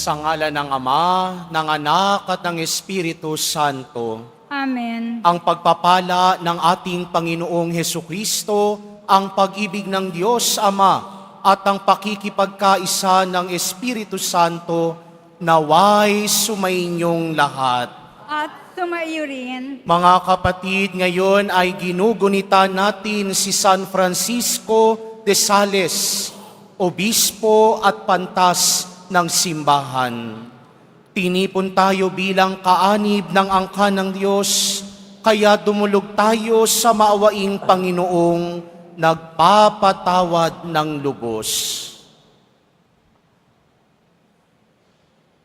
Sa ngala ng Ama, ng Anak at ng Espiritu Santo. Amen. Ang pagpapala ng ating Panginoong Hesukristo, ang pag-ibig ng Diyos Ama, at ang pakikipagkaisa ng Espiritu Santo, naway sumainyong lahat. At sumaiyo rin. Mga kapatid, ngayon ay ginugunita natin si San Francisco de Sales, obispo at pantas ng simbahan. Tinipon tayo bilang kaanib ng angkan ng Diyos, kaya dumulog tayo sa maawaing Panginoong nagpapatawad ng lubos.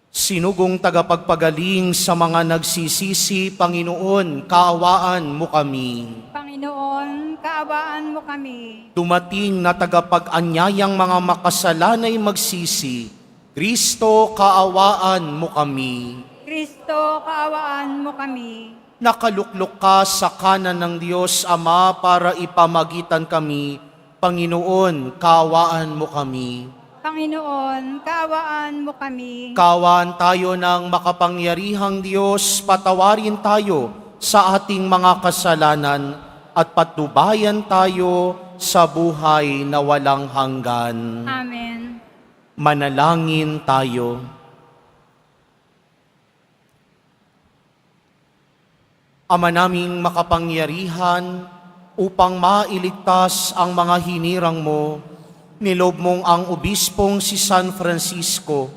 Sinugong tagapagpagaling sa mga nagsisisi, Panginoon, kaawaan mo kami. Panginoon, kaawaan mo kami. Dumating na tagapag-anyayang mga makasalanay magsisi, Kristo, kaawaan mo kami. Kristo, kaawaan mo kami. Nakaluklok ka sa kanan ng Diyos Ama para ipamagitan kami. Panginoon, kaawaan mo kami. Panginoon, kaawaan mo kami. Kaawaan tayo ng makapangyarihang Diyos, patawarin tayo sa ating mga kasalanan at patnubayan tayo sa buhay na walang hanggan. Amen. Manalangin tayo. Ama naming makapangyarihan, upang mailigtas ang mga hinirang mo, nilob mong ang obispong si San Francisco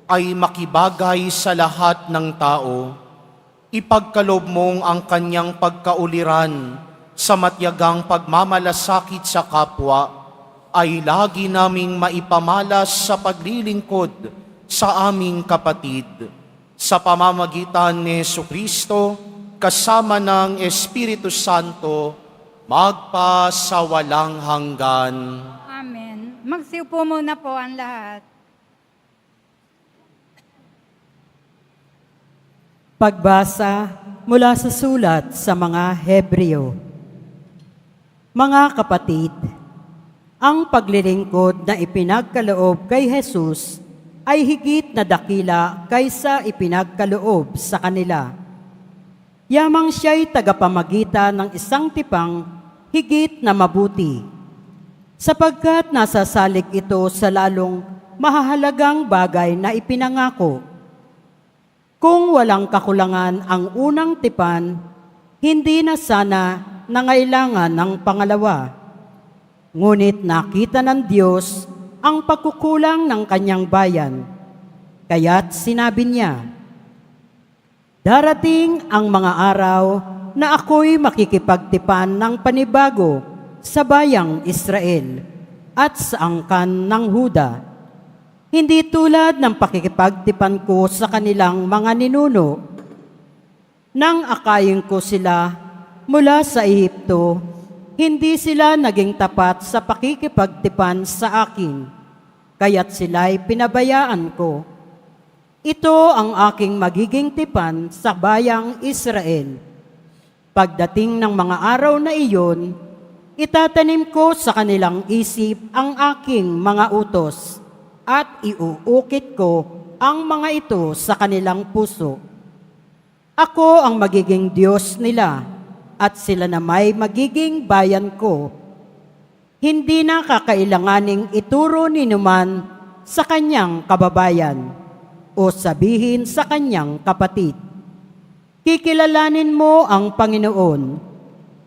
ay makibagay sa lahat ng tao. Ipagkalob mong ang kanyang pagkauliran sa matyagang pagmamalasakit sa kapwa, ay lagi naming maipamalas sa paglilingkod sa aming kapatid. Sa pamamagitan ni Jesucristo, kasama ng Espiritu Santo, magpa sa walang hanggan. Amen. Magsiupo muna po ang lahat. Pagbasa mula sa sulat sa mga Hebreo. Mga kapatid, ang paglilingkod na ipinagkaloob kay Jesus ay higit na dakila kaysa ipinagkaloob sa kanila. Yamang siya'y tagapamagitan ng isang tipang higit na mabuti, sapagkat nasasalig ito sa lalong mahahalagang bagay na ipinangako. Kung walang kakulangan ang unang tipan, hindi na sana nangailangan ng pangalawa. Ngunit nakita ng Diyos ang pagkukulang ng kanyang bayan, kaya't sinabi niya, "Darating ang mga araw na ako'y makikipagtipan ng panibago sa bayang Israel at sa angkan ng Huda. Hindi tulad ng pakikipagtipan ko sa kanilang mga ninuno. Nang akayin ko sila mula sa Ehipto, hindi sila naging tapat sa pakikipagtipan sa akin, kaya't sila'y pinabayaan ko. Ito ang aking magiging tipan sa bayang Israel. Pagdating ng mga araw na iyon, itatanim ko sa kanilang isip ang aking mga utos at iuukit ko ang mga ito sa kanilang puso. Ako ang magiging Diyos nila at sila na may magiging bayan ko. Hindi na kakailanganing ituro ni numan sa kanyang kababayan o sabihin sa kanyang kapatid, kikilalanin mo ang Panginoon,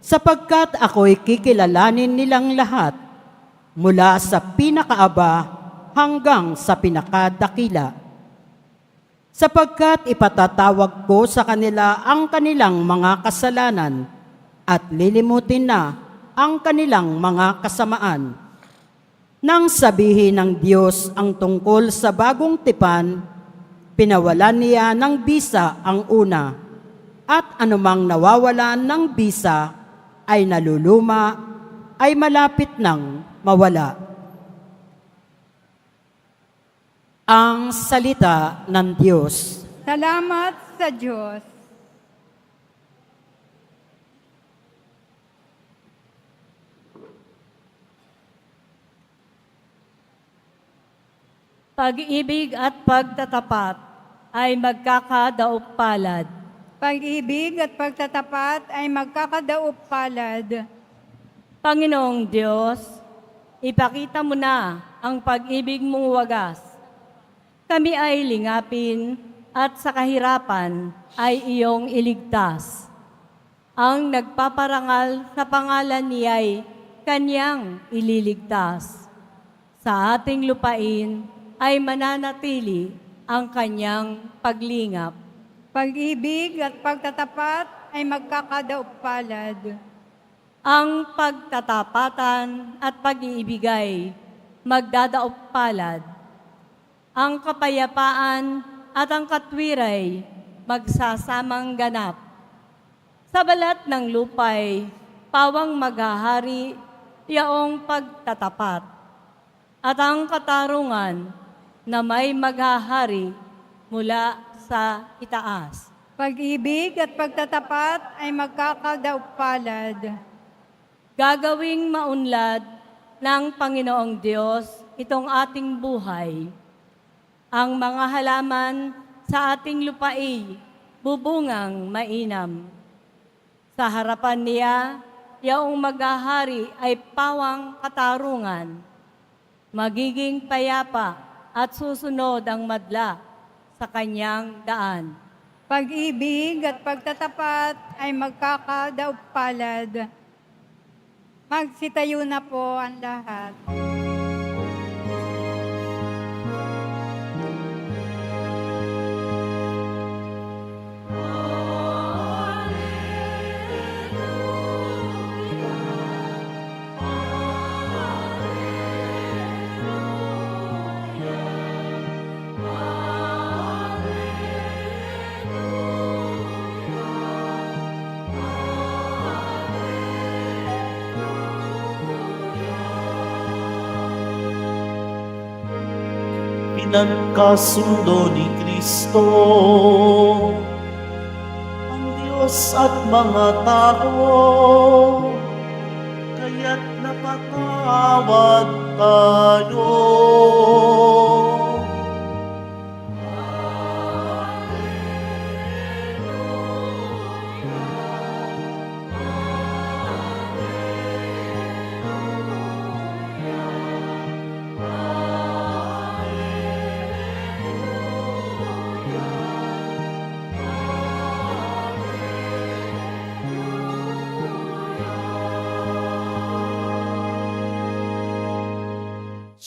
sapagkat ako'y kikilalanin nilang lahat, mula sa pinakaaba hanggang sa pinakadakila. Sapagkat ipatatawag ko sa kanila ang kanilang mga kasalanan at lilimutin na ang kanilang mga kasamaan. Nang sabihin ng Diyos ang tungkol sa bagong tipan, pinawalan niya ng bisa ang una, at anumang nawawalan ng bisa ay naluluma, ay malapit nang mawala. Ang salita ng Diyos. Salamat sa Diyos. Pag-ibig at pagtatapat ay magkakadaop palad. Pag-ibig at pagtatapat ay magkakadaop palad. Panginoong Diyos, ipakita mo na ang pag-ibig mong wagas. Kami ay lingapin at sa kahirapan ay iyong iligtas. Ang nagpaparangal sa pangalan niya'y kanyang ililigtas. Sa ating lupain ay mananatili ang kanyang paglingap. Pag-ibig at pagtatapat ay magkakadaop palad. Ang pagtatapatan at pag-iibigay magdadaop palad. Ang kapayapaan at ang katwiray magsasamang ganap. Sa balat ng lupay, pawang maghahari yaong pagtatapat. At ang katarungan na may maghahari mula sa itaas. Pag-ibig at pagtatapat ay magkakadaop palad. Gagawing maunlad ng Panginoong Diyos itong ating buhay. Ang mga halaman sa ating lupain bubungang mainam. Sa harapan niya, yaong maghahari ay pawang katarungan. Magiging payapa at susunod ang madla sa kanyang daan. Pag-ibig at pagtatapat ay magkakadaop palad. Magsitayo na po ang lahat. Pinagkasundo ni Kristo ang Diyos at mga tao, kaya't napatawad tayo.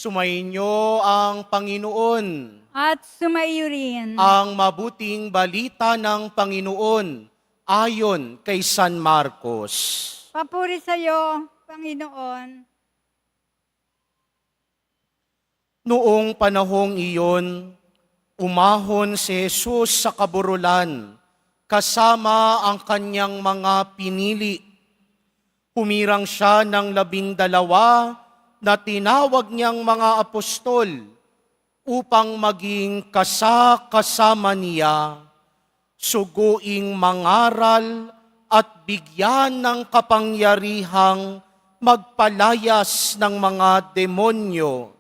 Sumainyo ang Panginoon. At sumaiyo rin. Ang mabuting balita ng Panginoon ayon kay San Marcos. Papuri sa iyo, Panginoon. Noong panahong iyon, umahon si Jesus sa kaburulan kasama ang kanyang mga pinili. Humirang siya ng 12 na tinawag niyang mga apostol upang maging kasama niya, suguing mangaral at bigyan ng kapangyarihang magpalayas ng mga demonyo.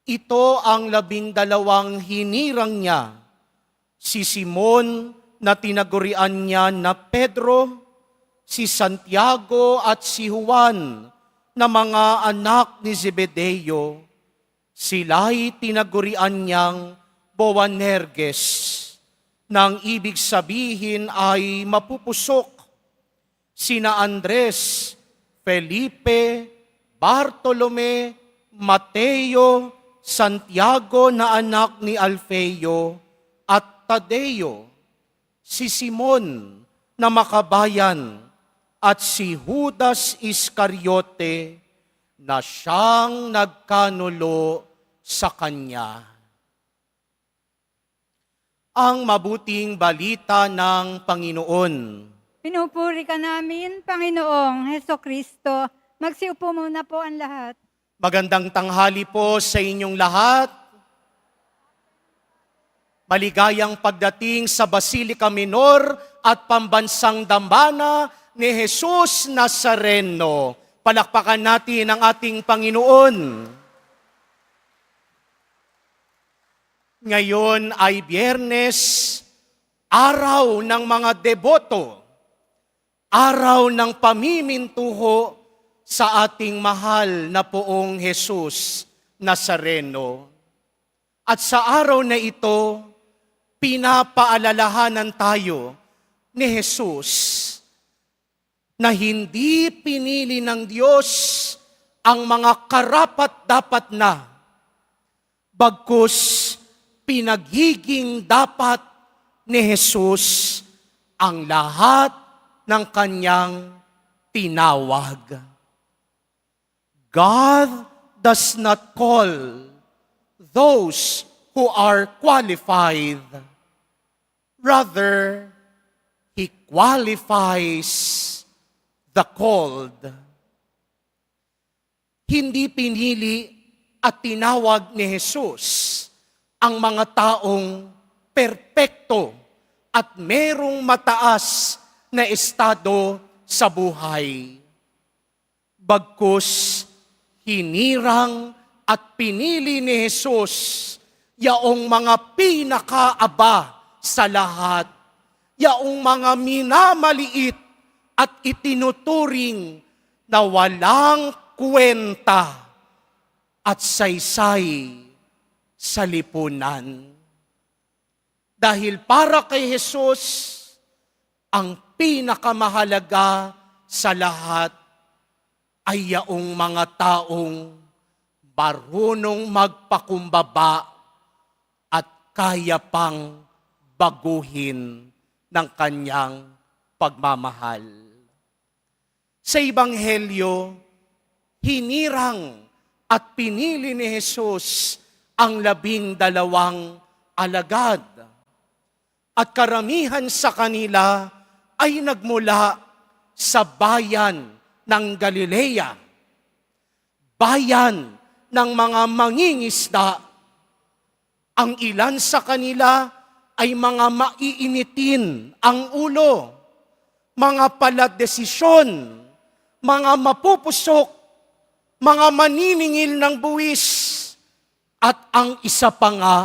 Ito ang 12 hinirang niya, si Simon na tinagurian niya na Pedro, si Santiago at si Juan na mga anak ni Zebedeo. Sila'y tinagurian niyang Boanerges, nang ibig sabihin ay mapupusok. Sina Andres, Felipe, Bartolome, Mateo, Santiago na anak ni Alfeo, at Tadeo, si Simon na makabayan, at si Judas Iscariote na siyang nagkanulo sa kanya. Ang mabuting balita ng Panginoon. Pinupuri ka namin, Panginoong Hesukristo. Magsiupo muna po ang lahat. Magandang tanghali po sa inyong lahat. Maligayang pagdating sa Basilica Minor at Pambansang Dambana ni Jesus Nazareno. Palakpakan natin ang ating Panginoon. Ngayon ay Biyernes, araw ng mga deboto, araw ng pamimintuho sa ating mahal na poong Jesus Nazareno. At sa araw na ito, pinapaalalahanan tayo ni Jesus na hindi pinili ng Diyos ang mga karapat-dapat na, bagkus pinagiging dapat ni Jesus ang lahat ng kanyang tinawag. God does not call those who are qualified. Rather, He qualifies the called. Hindi pinili at tinawag ni Jesus ang mga taong perpekto at merong mataas na estado sa buhay. Bagkus, hinirang at pinili ni Jesus yaong mga pinakaaba sa lahat, yaong mga minamaliit at itinuturing na walang kwenta at saysay sa lipunan. Dahil para kay Jesus, ang pinakamahalaga sa lahat ay yaong mga taong marunong magpakumbaba at kaya pang baguhin ng kanyang pagmamahal. Sa Ebanghelyo, hinirang at pinili ni Jesus ang 12 alagad. At karamihan sa kanila ay nagmula sa bayan ng Galilea, bayan ng mga mangingisda. Ang ilan sa kanila ay mga maiinitin ang ulo, mga paladesisyon, mga mapupusok, mga maniningil ng buwis, at ang isa pa nga,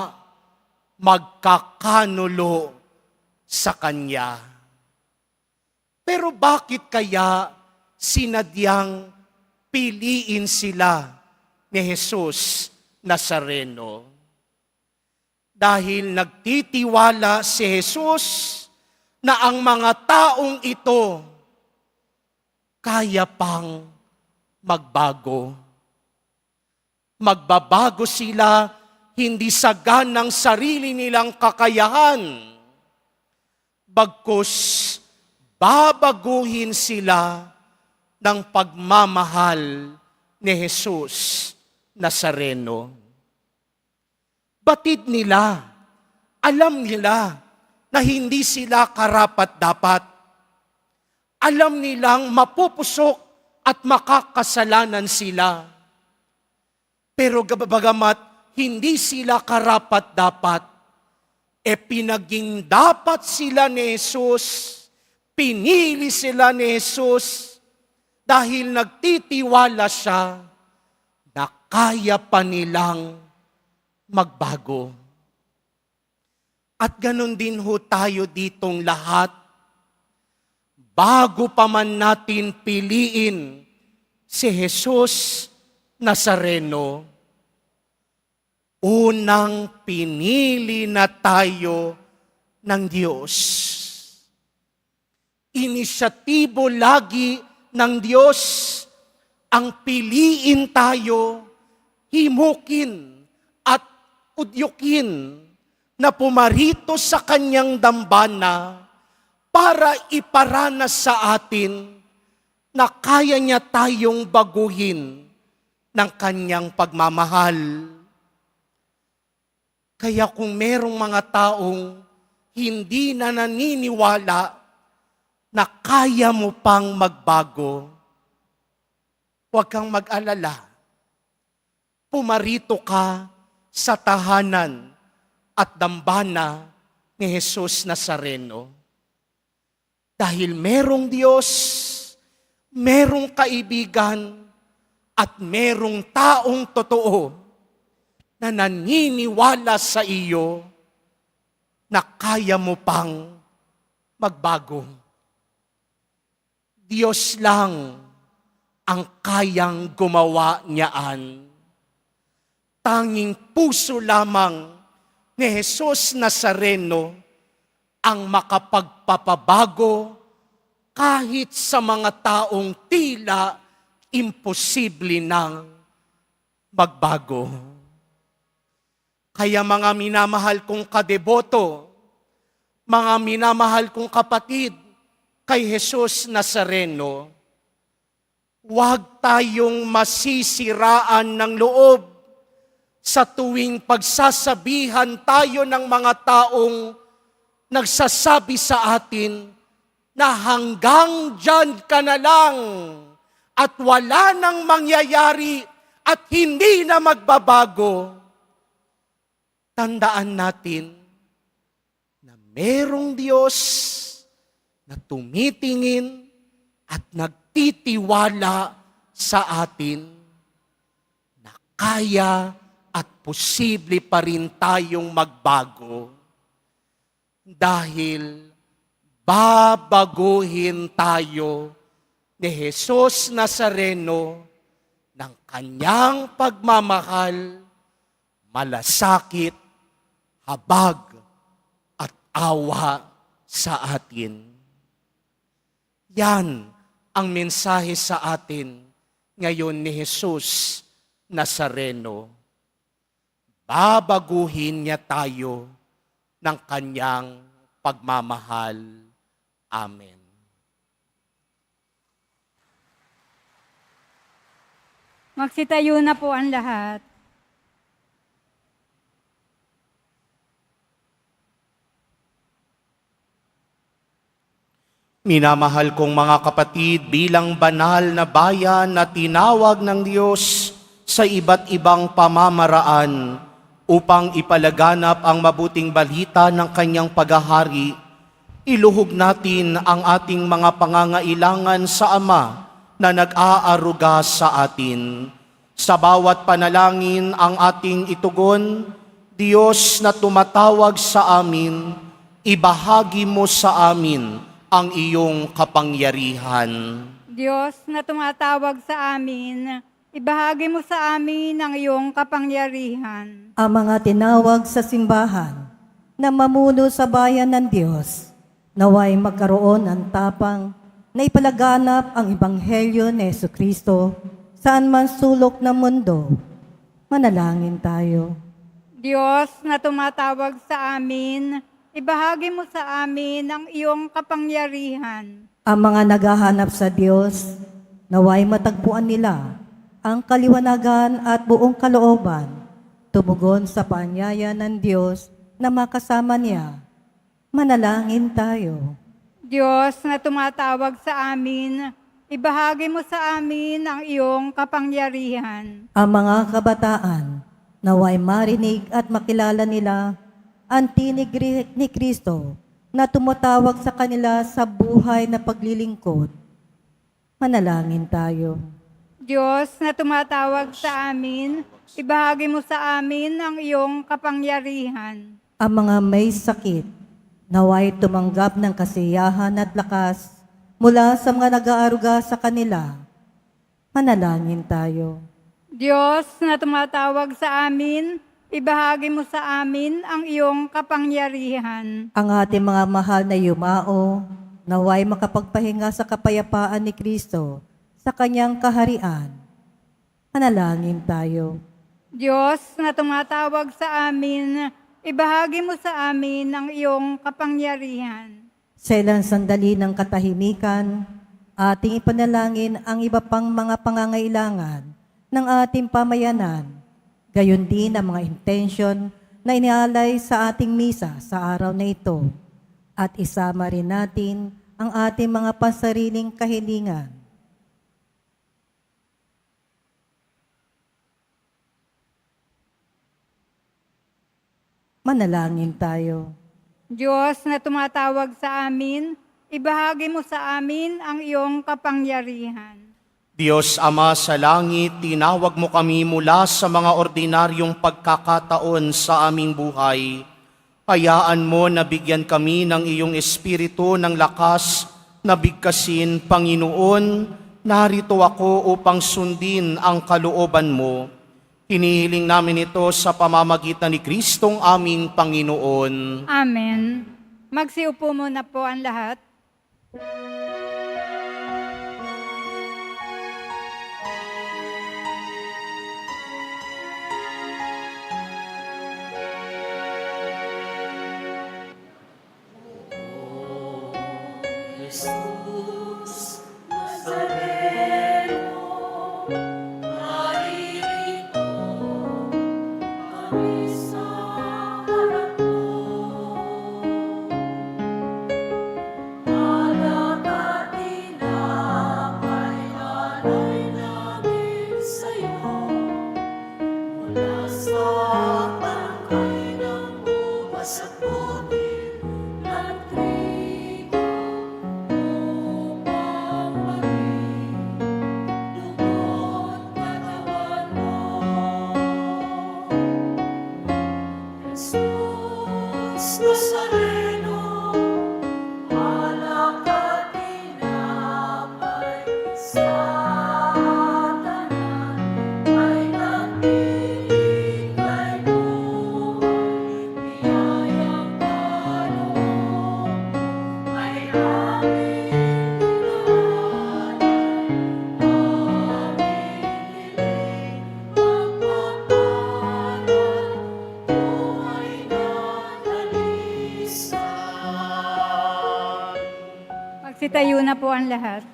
magkakanulo sa Kanya. Pero bakit kaya sinadyang piliin sila ni Jesus Nazareno? Dahil nagtitiwala si Jesus na ang mga taong ito kaya pang magbago. Magbabago sila hindi sa ganang sarili nilang kakayahan, bagkus babaguhin sila ng pagmamahal ni Jesus Nazareno. Batid nila, alam nila na hindi sila karapat-dapat. Alam nilang mapupusok at makakasalanan sila. Pero bagamat hindi sila karapat-dapat, pinaging dapat sila ni Jesus, pinili sila ni Jesus, dahil nagtitiwala siya na kaya pa nilang magbago. At ganon din ho tayo ditong lahat. Bago pa man natin piliin si Jesus Nazareno, unang pinili na tayo ng Diyos. Inisyatibo lagi ng Diyos ang piliin tayo, himukin at udyukin na pumarito sa Kanyang dambana para iparanas sa atin na kaya niya tayong baguhin ng Kanyang pagmamahal. Kaya kung merong mga taong hindi na naniniwala na kaya mo pang magbago, huwag kang mag-alala. Pumarito ka sa tahanan at dambana ni Jesus Nazareno. Dahil merong Diyos, merong kaibigan, at merong taong totoo na naniniwala sa iyo na kaya mo pang magbago. Diyos lang ang kayang gumawa niyaan. Tanging puso lamang ni Jesus Nazareno ang makapagpapabago kahit sa mga taong tila imposible nang magbago. Kaya mga minamahal kong kadeboto, mga minamahal kong kapatid kay Jesus Nazareno, huwag tayong masisiraan ng loob sa tuwing pagsasabihan tayo ng mga taong nagsasabi sa atin na hanggang dyan ka na lang at wala nang mangyayari at hindi na magbabago. Tandaan natin na merong Diyos na tumitingin at nagtitiwala sa atin na kaya at posible pa rin tayong magbago dahil babaguhin tayo ni Jesus Nazareno ng kanyang pagmamahal, malasakit, habag at awa sa atin. Yan ang mensahe sa atin ngayon ni Jesus Nazareno. Babaguhin niya tayo ng kanyang pagmamahal. Amen. Magsitayo na po ang lahat. Minamahal kong mga kapatid, bilang banal na bayan na tinawag ng Diyos sa iba't ibang pamamaraan upang ipalaganap ang mabuting balita ng kanyang paghahari, iluhog natin ang ating mga pangangailangan sa Ama na nag-aaruga sa atin. Sa bawat panalangin ang ating itugon, Diyos na tumatawag sa amin, ibahagi mo sa amin ang iyong kapangyarihan. Diyos na tumatawag sa amin, ibahagi mo sa amin ang iyong kapangyarihan. Ang mga tinawag sa simbahan na mamuno sa bayan ng Diyos, naway magkaroon ng tapang na ipalaganap ang Ebanghelyo ni Jesucristo saan man sulok ng mundo. Manalangin tayo. Diyos na tumatawag sa amin, ibahagi mo sa amin ang iyong kapangyarihan. Ang mga naghahanap sa Diyos, naway matagpuan nila ang kaliwanagan at buong kalooban, tumugon sa paanyaya ng Diyos na makasama niya. Manalangin tayo. Diyos na tumatawag sa amin, ibahagi mo sa amin ang iyong kapangyarihan. Ang mga kabataan, naway marinig at makilala nila ang tinig ni Kristo na tumatawag sa kanila sa buhay na paglilingkod. Manalangin tayo. Diyos na tumatawag sa amin, ibahagi mo sa amin ang iyong kapangyarihan. Ang mga may sakit, naway tumanggap ng kasiyahan at lakas mula sa mga nag-aaruga sa kanila. Manalangin tayo. Diyos na tumatawag sa amin, ibahagi mo sa amin ang iyong kapangyarihan. Ang ating mga mahal na yumao, naway makapagpahinga sa kapayapaan ni Kristo sa kanyang kaharian. Manalangin tayo. Diyos na tumatawag sa amin, ibahagi mo sa amin ang iyong kapangyarihan. Sa ilang sandali ng katahimikan, ating ipanalangin ang iba pang mga pangangailangan ng ating pamayanan, gayon din ang mga intensyon na inialay sa ating misa sa araw na ito, at isama rin natin ang ating mga pansariling kahilingan. Manalangin tayo. Diyos na tumatawag sa amin, ibahagi mo sa amin ang iyong kapangyarihan. Diyos Ama sa langit, tinawag mo kami mula sa mga ordinaryong pagkakataon sa aming buhay. Hayaan mo na bigyan kami ng iyong espiritu ng lakas na bigkasin, Panginoon, narito ako upang sundin ang kalooban mo. Hinihiling namin ito sa pamamagitan ni Kristong aming Panginoon. Amen. Magsiupo muna po ang lahat. Magsitayo na po ang lahat.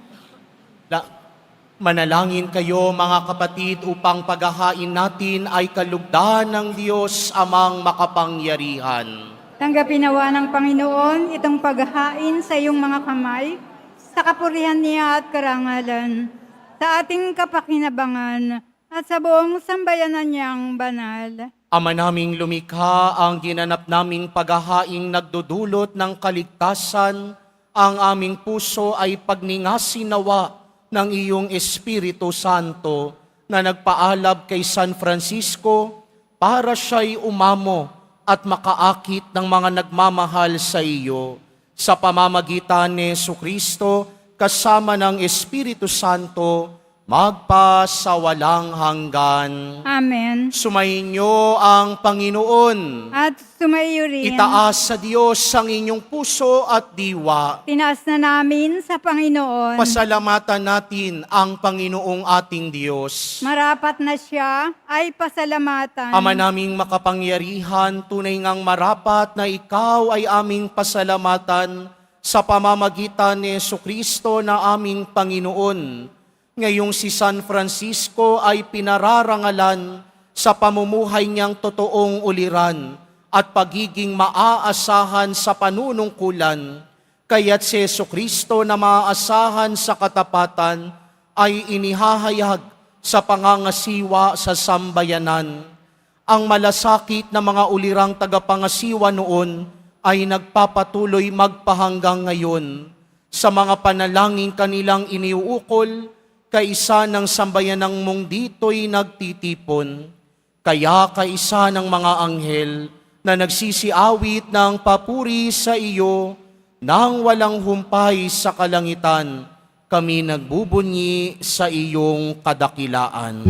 Manalangin kayo mga kapatid upang paghahain natin ay kalugdan ng Diyos amang makapangyarihan. Tanggapin nawa ng Panginoon itong paghahain sa iyong mga kamay, sa kapurihan niya at karangalan, sa ating kapakinabangan at sa buong sambayanan niyang banal. Ama naming lumikha, ang ginanap naming paghahaing nagdudulot ng kaligtasan, ang aming puso ay pagningasin nawa ng iyong Espiritu Santo na nagpaalab kay San Francisco para siya'y umamo at makaakit ng mga nagmamahal sa iyo. Sa pamamagitan ni Jesucristo, kasama ng Espiritu Santo, magpasawalang hanggan. Amen. Sumainyo ang Panginoon. At sumaiyo rin. Itaas sa Diyos ang inyong puso at diwa. Tinaas na namin sa Panginoon. Pasalamatan natin ang Panginoong ating Diyos. Marapat na siya ay pasalamatan. Ama naming makapangyarihan, tunay ngang marapat na ikaw ay aming pasalamatan sa pamamagitan ni Jesucristo na aming Panginoon. Ngayong si San Francisco ay pinararangalan sa pamumuhay niyang totoong uliran at pagiging maaasahan sa panunungkulan. Kaya't si Jesucristo na maaasahan sa katapatan ay inihahayag sa pangangasiwa sa sambayanan. Ang malasakit na mga ulirang tagapangasiwa noon ay nagpapatuloy magpahanggang ngayon sa mga panalangin kanilang iniuukol. Kaisa ng sambayanang mong dito'y nagtitipon, kaya kaisa ng mga anghel na nagsisiawit ng papuri sa iyo, nang walang humpay sa kalangitan, kami nagbubunyi sa iyong kadakilaan.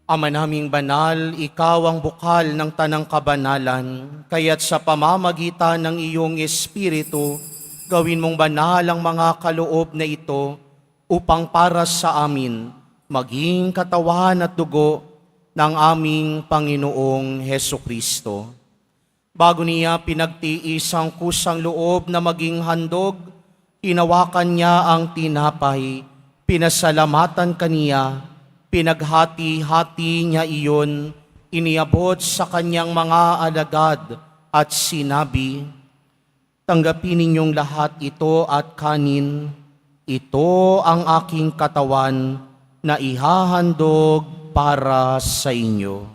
Ama naming banal, ikaw ang bukal ng tanang kabanalan, kaya't sa pamamagitan ng iyong Espiritu, gawin mong banal ang mga kaloob na ito upang para sa amin maging katawan at dugo ng aming Panginoong Heso Kristo. Bago niya pinagtiis ang kusang loob na maging handog, hinawakan niya ang tinapay, pinasalamatan kaniya, pinaghati-hati niya iyon, iniabot sa kanyang mga alagad at sinabi, "Tanggapin ninyong lahat ito at kanin, ito ang aking katawan na ihahandog para sa inyo."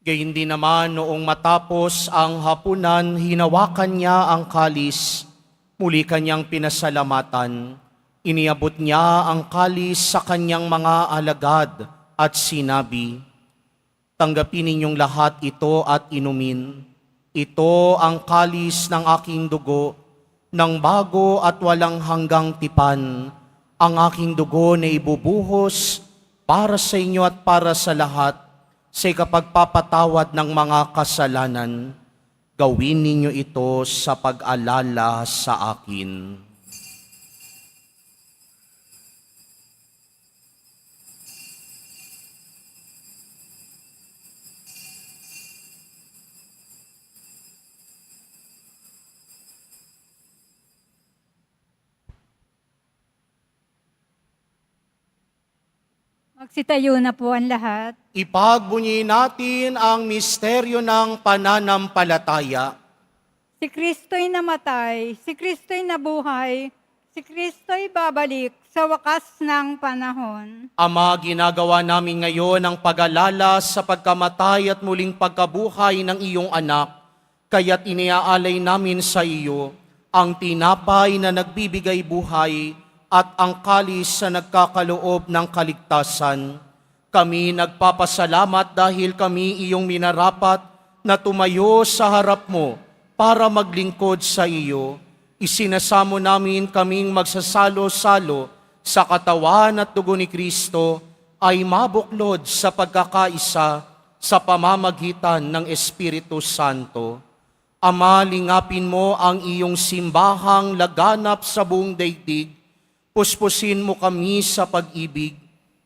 Gayun din naman noong matapos ang hapunan, hinawakan niya ang kalis, muli kanyang pinasalamatan. Iniabot niya ang kalis sa kanyang mga alagad at sinabi, "Tanggapin ninyong lahat ito at inumin. Ito ang kalis ng aking dugo, ng bago at walang hanggang tipan, ang aking dugo na ibubuhos para sa inyo at para sa lahat, sa ikapagpapatawad ng mga kasalanan. Gawin ninyo ito sa pag-alala sa akin." Magsitayo na po ang lahat. Ipagbunyi natin ang misteryo ng pananampalataya. Si Kristo'y namatay, si Kristo'y nabuhay, si Kristo'y babalik sa wakas ng panahon. Ama, ginagawa namin ngayon ang pag-alala sa pagkamatay at muling pagkabuhay ng iyong anak, kaya't iniaalay namin sa iyo ang tinapay na nagbibigay buhay at ang kalis na nagkakaloob ng kaligtasan. Kami nagpapasalamat dahil kami iyong minarapat na tumayo sa harap mo para maglingkod sa iyo. Isinasamo namin kaming magsasalo-salo sa katawan at dugo ni Kristo ay mabuklod sa pagkakaisa sa pamamagitan ng Espiritu Santo. Ama, lingapin mo ang iyong simbahang laganap sa buong daigdig. Puspusin mo kami sa pag-ibig,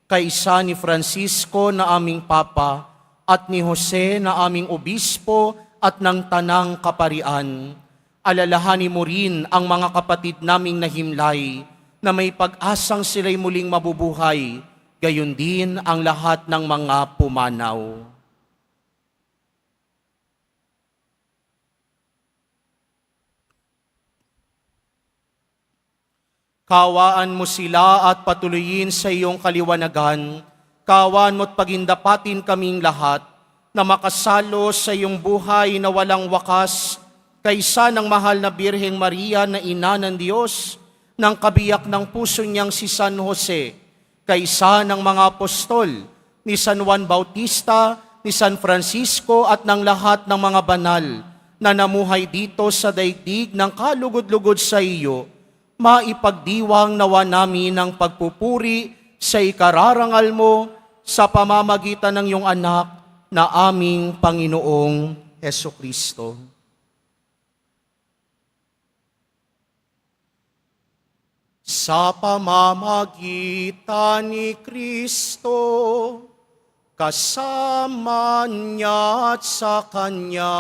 kaisa ni Francisco na aming Papa at ni Jose na aming Obispo at ng Tanang Kaparian. Alalahanin mo rin ang mga kapatid naming nahimlay na may pag-asang sila'y muling mabubuhay, gayon din ang lahat ng mga pumanaw. Kawaan mo sila at patuloyin sa iyong kaliwanagan. Kawaan mo't pagindapatin kaming lahat na makasalo sa iyong buhay na walang wakas, kaysa ng mahal na Birheng Maria na ina ng Diyos, ng kabiyak ng puso niyang si San Jose, kaysa ng mga apostol, ni San Juan Bautista, ni San Francisco at ng lahat ng mga banal na namuhay dito sa daigdig ng kalugod-lugod sa iyo, maipagdiwang nawa namin ang pagpupuri sa ikararangal mo sa pamamagitan ng iyong anak na aming Panginoong Heso Kristo. Sa pamamagitan ni Kristo, kasama niya at sa Kanya,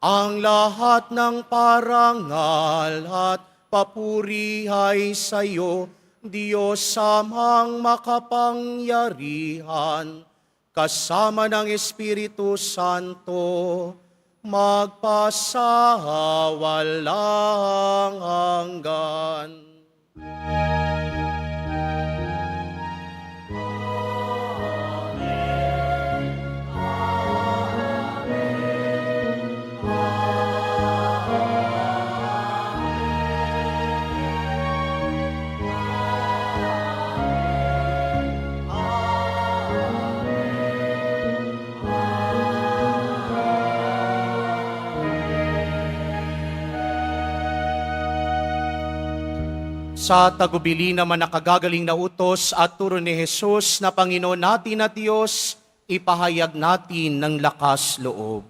ang lahat ng parangal at papuri ay sa iyo, Diyos amang makapangyarihan, kasama ng Espiritu Santo, magpasawalang hanggan. Sa tagubili naman nakagagaling na utos at turo ni Jesus na Panginoon natin at Diyos, ipahayag natin ng lakas loob.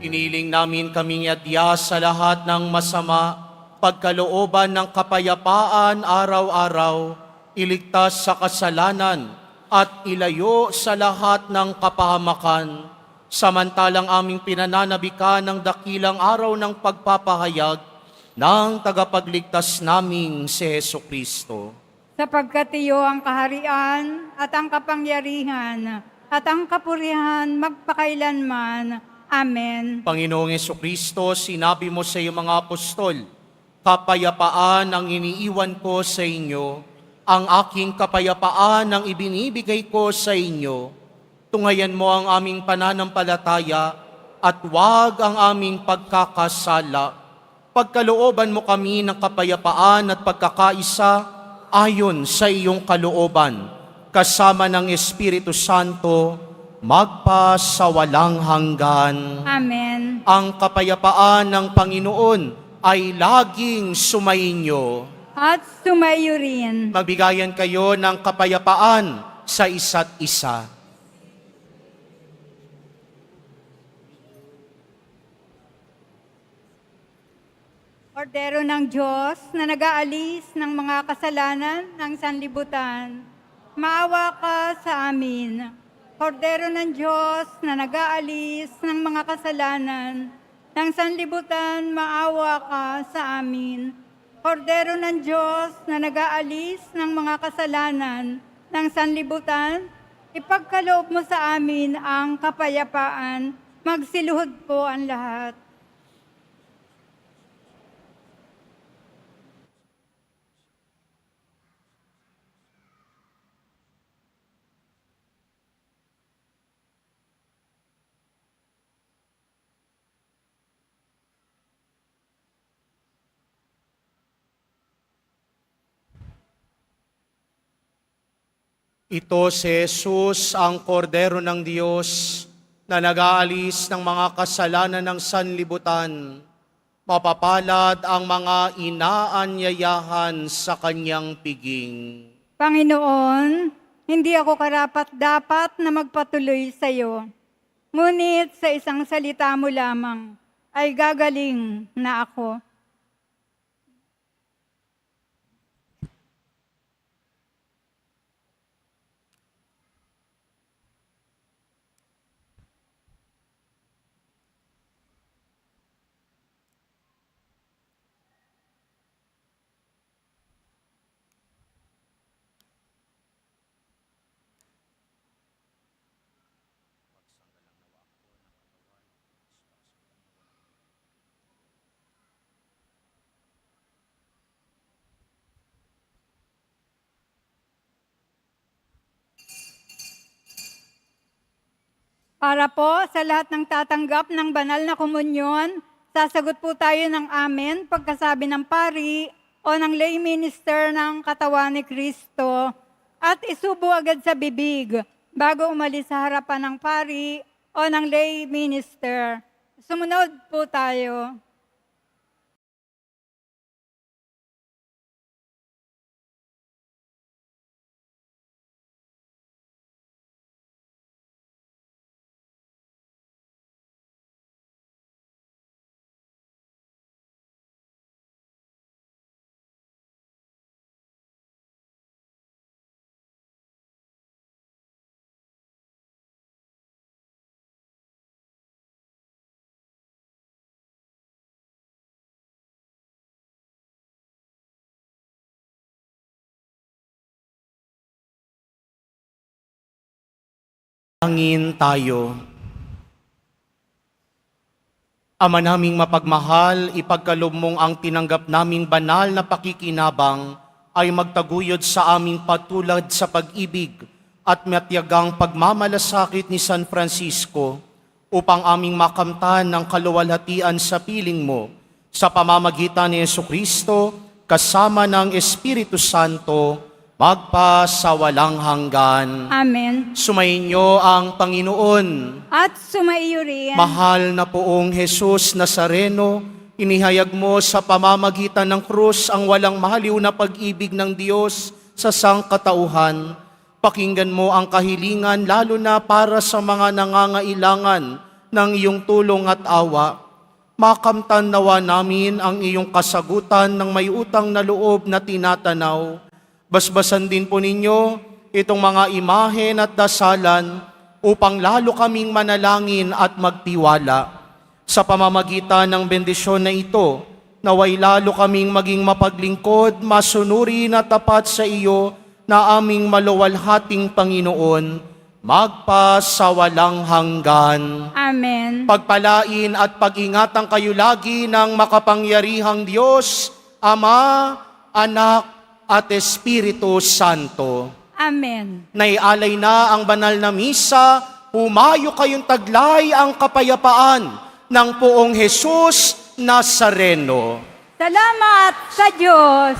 Iniling namin kaming yadya sa lahat ng masama, pagkalooban ng kapayapaan araw-araw, iligtas sa kasalanan at ilayo sa lahat ng kapahamakan, samantalang aming pinananabikan ng dakilang araw ng pagpapahayag ng tagapagligtas naming si Jesucristo. Sapagkat iyo ang kaharian at ang kapangyarihan at ang kapurihan magpakailanman. Amen. Panginoong Jesucristo, sinabi mo sa iyong mga apostol, kapayapaan ang iniiwan ko sa inyo, ang aking kapayapaan ang ibinibigay ko sa inyo. Tungayan mo ang aming pananampalataya at huwag ang aming pagkakasala. Pagkalooban mo kami ng kapayapaan at pagkakaisa ayon sa iyong kalooban, kasama ng Espiritu Santo, magpa sa walang hanggan. Amen. Ang kapayapaan ng Panginoon ay laging sumainyo. At sumayo rin. Magbigayan kayo ng kapayapaan sa isa't isa. Kordero ng Diyos na nag-aalis ng mga kasalanan ng sanlibutan, maawa ka sa amin. Kordero ng Diyos na nag-aalis ng mga kasalanan ng sanlibutan, maawa ka sa amin. Kordero ng Diyos na nag-aalis ng mga kasalanan ng sanlibutan, ipagkaloob mo sa amin ang kapayapaan, magsiluhod po ang lahat. Ito si Jesus, ang kordero ng Diyos, na nag-aalis ng mga kasalanan ng sanlibutan. Mapapalad ang mga inaanyayahan sa kanyang piging. Panginoon, hindi ako karapat-dapat na magpatuloy sa iyo. Ngunit sa isang salita mo lamang ay gagaling na ako. Para po sa lahat ng tatanggap ng banal na komunyon, sasagot po tayo ng amen pagkasabi ng pari o ng lay minister ng katawan ni Kristo at isubo agad sa bibig bago umalis sa harapan ng pari o ng lay minister. Sumunod po tayo. Angin tayo. Ama naming mapagmahal, ipagkaloob mong ang tinanggap naming banal na pakikinabang ay magtaguyod sa aming patulad sa pag-ibig at matiyagang pagmamalasakit ni San Francisco upang aming makamtan ng kaluwalhatian sa piling mo sa pamamagitan ni Jesucristo kasama ng Espiritu Santo magpasawalang hanggan. Amen. Sumainyo ang Panginoon. At sumaiyo rin. Mahal na poong Jesus Nazareno, inihayag mo sa pamamagitan ng krus ang walang mahaliw na pag-ibig ng Diyos sa sangkatauhan. Pakinggan mo ang kahilingan lalo na para sa mga nangangailangan ng iyong tulong at awa. Makamtan nawa namin ang iyong kasagutan ng may utang na loob na tinatanaw. Basbasan din po ninyo itong mga imahen at dasalan upang lalo kaming manalangin at magtiwala. Sa pamamagitan ng bendisyon na ito, naway lalo kaming maging mapaglingkod, masunuri na tapat sa iyo na aming maluwalhating Panginoon, magpasawalang hanggan. Amen. Pagpalain at pag-ingatan kayo lagi ng makapangyarihang Diyos, Ama, Anak, at Espiritu Santo. Amen. Naialay na ang banal na misa, humayo kayong taglay ang kapayapaan ng poong Jesus Nazareno. Salamat sa Diyos.